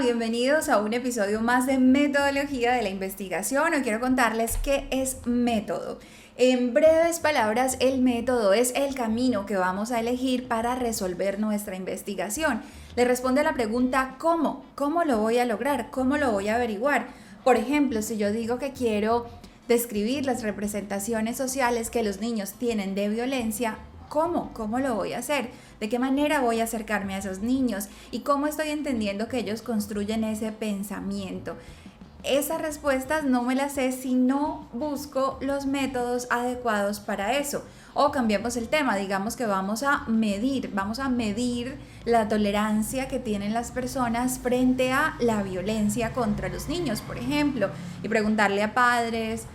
bienvenidos a un episodio más de Metodología de la Investigación. Hoy quiero contarles qué es método. En breves palabras, el método es el camino que vamos a elegir para resolver nuestra investigación. Le responde a la pregunta ¿cómo? ¿Cómo lo voy a lograr? ¿Cómo lo voy a averiguar? Por ejemplo, si yo digo que quiero describir las representaciones sociales que los niños tienen de violencia, ¿cómo? ¿Cómo lo voy a hacer? ¿De qué manera voy a acercarme a esos niños? ¿Y cómo estoy entendiendo que ellos construyen ese pensamiento? Esas respuestas no me las sé si no busco los métodos adecuados para eso. O cambiamos el tema, digamos que vamos a medir la tolerancia que tienen las personas frente a la violencia contra los niños, por ejemplo, y preguntarle a padres,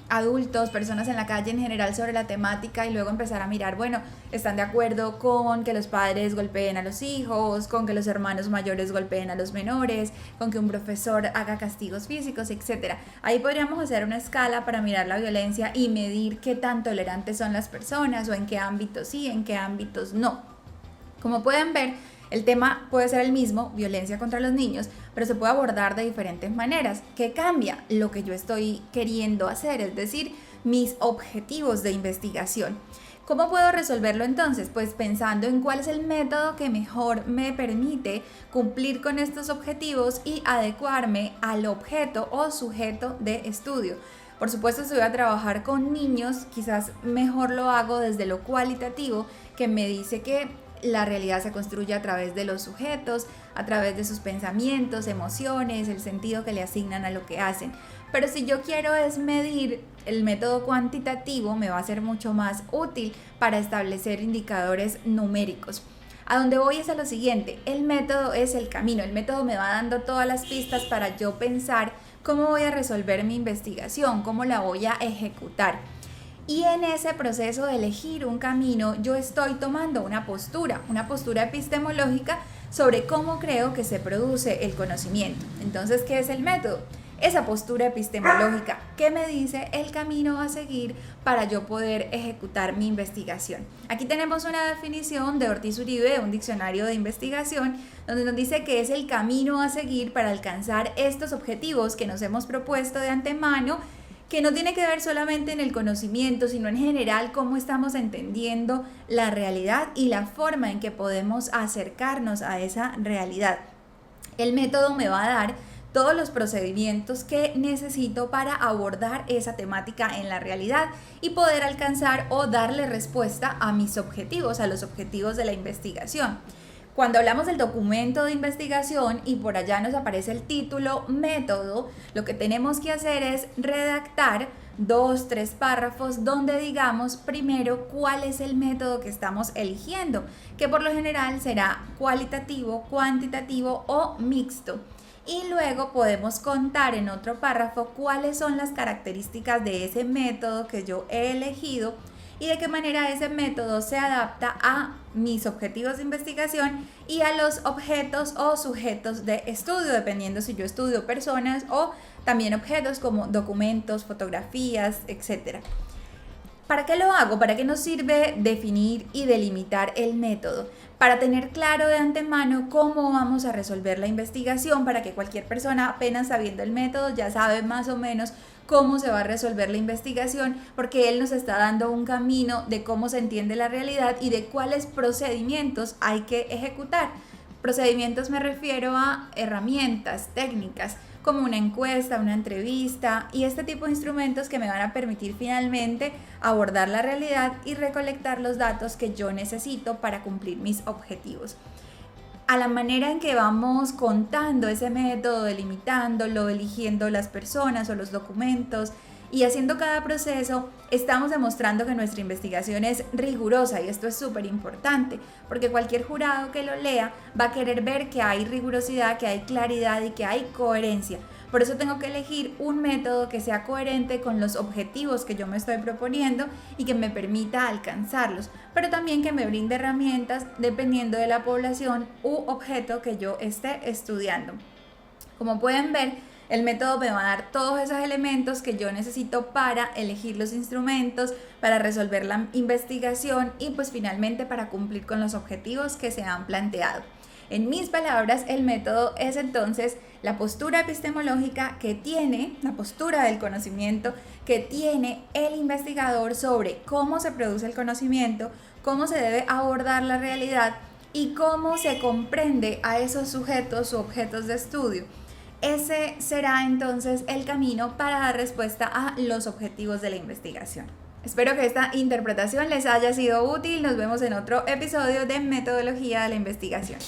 adultos, personas en la calle en general sobre la temática y luego empezar a mirar, bueno, ¿están de acuerdo con que los padres golpeen a los hijos, con que los hermanos mayores golpeen a los menores, con que un profesor haga castigos físicos, etcétera? Ahí podríamos hacer una escala para mirar la violencia y medir qué tan tolerantes son las personas o en qué ámbitos sí, en qué ámbitos no. Como pueden ver, el tema puede ser el mismo, violencia contra los niños, pero se puede abordar de diferentes maneras. ¿Qué cambia? Lo que yo estoy queriendo hacer, es decir, mis objetivos de investigación. ¿Cómo puedo resolverlo entonces? Pues pensando en cuál es el método que mejor me permite cumplir con estos objetivos y adecuarme al objeto o sujeto de estudio. Por supuesto, si voy a trabajar con niños, quizás mejor lo hago desde lo cualitativo, que me dice que la realidad se construye a través de los sujetos, a través de sus pensamientos, emociones, el sentido que le asignan a lo que hacen. Pero si yo quiero es medir, el método cuantitativo me va a ser mucho más útil para establecer indicadores numéricos. A donde voy es a lo siguiente: el método es el camino, el método me va dando todas las pistas para yo pensar cómo voy a resolver mi investigación, cómo la voy a ejecutar. Y en ese proceso de elegir un camino, yo estoy tomando una postura epistemológica sobre cómo creo que se produce el conocimiento. Entonces, ¿qué es el método? Esa postura epistemológica que me dice el camino a seguir para yo poder ejecutar mi investigación. Aquí tenemos una definición de Ortiz Uribe, un diccionario de investigación, donde nos dice que es el camino a seguir para alcanzar estos objetivos que nos hemos propuesto de antemano, que no tiene que ver solamente en el conocimiento, sino en general cómo estamos entendiendo la realidad y la forma en que podemos acercarnos a esa realidad. El método me va a dar todos los procedimientos que necesito para abordar esa temática en la realidad y poder alcanzar o darle respuesta a mis objetivos, a los objetivos de la investigación. Cuando hablamos del documento de investigación y por allá nos aparece el título método, lo que tenemos que hacer es redactar 2-3 párrafos donde digamos primero cuál es el método que estamos eligiendo, que por lo general será cualitativo, cuantitativo o mixto. Y luego podemos contar en otro párrafo cuáles son las características de ese método que yo he elegido y de qué manera ese método se adapta a mis objetivos de investigación y a los objetos o sujetos de estudio, dependiendo si yo estudio personas o también objetos como documentos, fotografías, etc. ¿Para qué lo hago? ¿Para qué nos sirve definir y delimitar el método? Para tener claro de antemano cómo vamos a resolver la investigación, para que cualquier persona apenas sabiendo el método ya sabe más o menos cómo se va a resolver la investigación, porque él nos está dando un camino de cómo se entiende la realidad y de cuáles procedimientos hay que ejecutar. Procedimientos me refiero a herramientas, técnicas, como una encuesta, una entrevista y este tipo de instrumentos que me van a permitir finalmente abordar la realidad y recolectar los datos que yo necesito para cumplir mis objetivos. A la manera en que vamos contando ese método, delimitándolo, eligiendo las personas o los documentos y haciendo cada proceso, estamos demostrando que nuestra investigación es rigurosa, y esto es súper importante porque cualquier jurado que lo lea va a querer ver que hay rigurosidad, que hay claridad y que hay coherencia. Por eso tengo que elegir un método que sea coherente con los objetivos que yo me estoy proponiendo y que me permita alcanzarlos, pero también que me brinde herramientas dependiendo de la población u objeto que yo esté estudiando. Como pueden ver, el método me va a dar todos esos elementos que yo necesito para elegir los instrumentos, para resolver la investigación y pues finalmente para cumplir con los objetivos que se han planteado. En mis palabras, el método es entonces la postura epistemológica que tiene, la postura del conocimiento que tiene el investigador sobre cómo se produce el conocimiento, cómo se debe abordar la realidad y cómo se comprende a esos sujetos o objetos de estudio. Ese será entonces el camino para dar respuesta a los objetivos de la investigación. Espero que esta interpretación les haya sido útil. Nos vemos en otro episodio de Metodología de la Investigación.